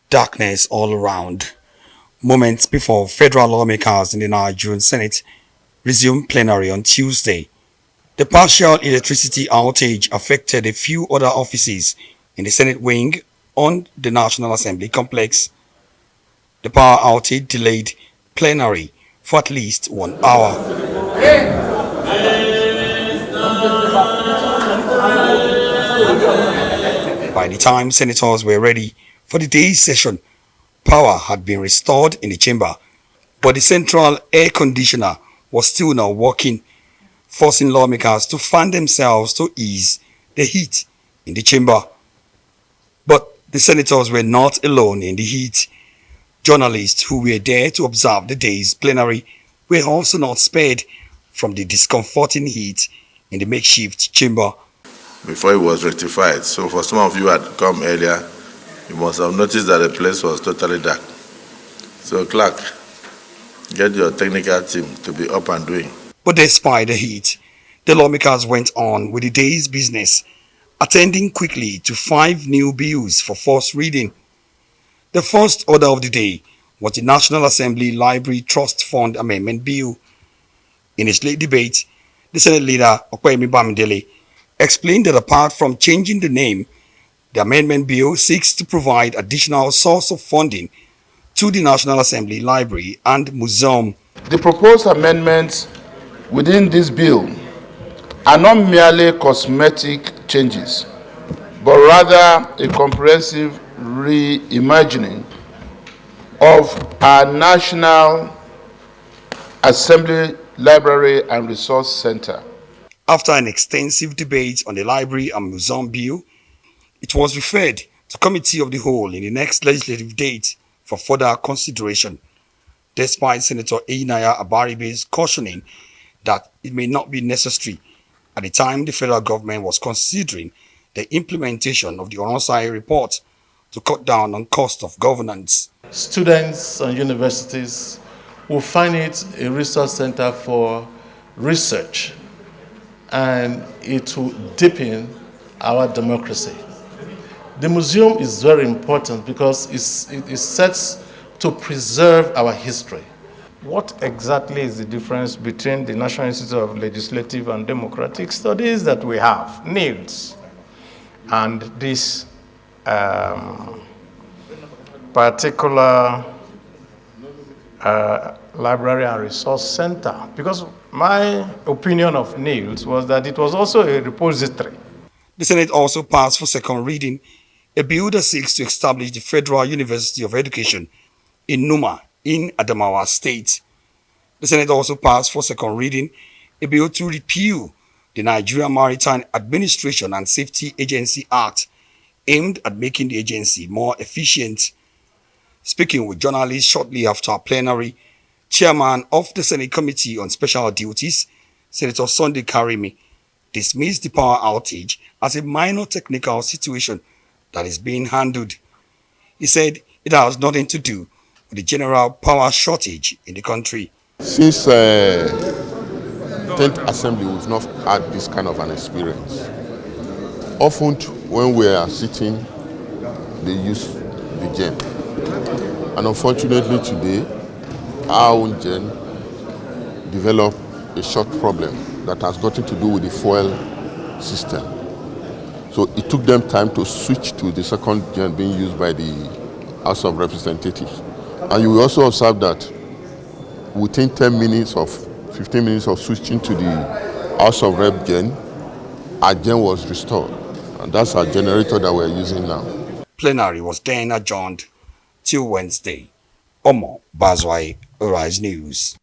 Darkness all around. Moments before federal lawmakers in the Nigerian Senate resumed plenary on Tuesday, the partial electricity outage affected a few other offices in the Senate wing on the National Assembly complex. The power outage delayed plenary for at least 1 hour. By the time senators were ready for the day's session, power had been restored in the chamber, but the central air conditioner was still not working, forcing lawmakers to fan themselves to ease the heat in the chamber. But the senators were not alone in the heat. Journalists who were there to observe the day's plenary were also not spared from the discomforting heat in the makeshift chamber. Before it was rectified. So for some of you who had come earlier, you must have noticed that the place was totally dark. So clerk, get your technical team to be up and doing. But despite the heat, the lawmakers went on with the day's business, attending quickly to 5 new bills for first reading. The first order of the day was the National Assembly Library Trust Fund Amendment Bill. In his late debate, the Senate leader, Okwemi Bamidele, explained that apart from changing the name, the amendment bill seeks to provide additional source of funding to the National Assembly Library and Museum. The proposed amendments within this bill are not merely cosmetic changes, but rather a comprehensive reimagining of our National Assembly Library and Resource Center. After an extensive debate on the Library and Museum Bill, it was referred to Committee of the Whole in the next legislative date for further consideration, despite Senator Einaya Abaribe's cautioning that it may not be necessary at the time the federal government was considering the implementation of the Onosai report to cut down on cost of governance. Students and universities will find it a resource center for research, and it will deepen our democracy. The museum is very important because it sets to preserve our history. What exactly is the difference between the National Institute of Legislative and Democratic Studies that we have, NILS, and this particular Library and Resource Center? Because my opinion of NILS was that it was also a repository. The Senate also passed for second reading a bill that seeks to establish the Federal University of Education in Numa in Adamawa State. The Senate also passed for second reading a bill to repeal the Nigeria Maritime Administration and Safety Agency Act, aimed at making the agency more efficient. Speaking with journalists shortly after plenary, Chairman of the Senate Committee on Special Duties, Senator Sunday Karimi, dismissed the power outage as a minor technical situation that is being handled. He said it has nothing to do with the general power shortage in the country. Since 10th Assembly, we've not had this kind of an experience. Often when we are sitting, they use the gen. And unfortunately today, our own gen developed a short problem that has nothing to do with the fuel system. So it took them time to switch to the second gen being used by the House of Representatives. And you will also observe that within 10 minutes of 15 minutes of switching to the House of Rep gen, our gen was restored. And that's our generator that we're using now. Plenary was then adjourned till Wednesday. Omo Bazwai, Outage News.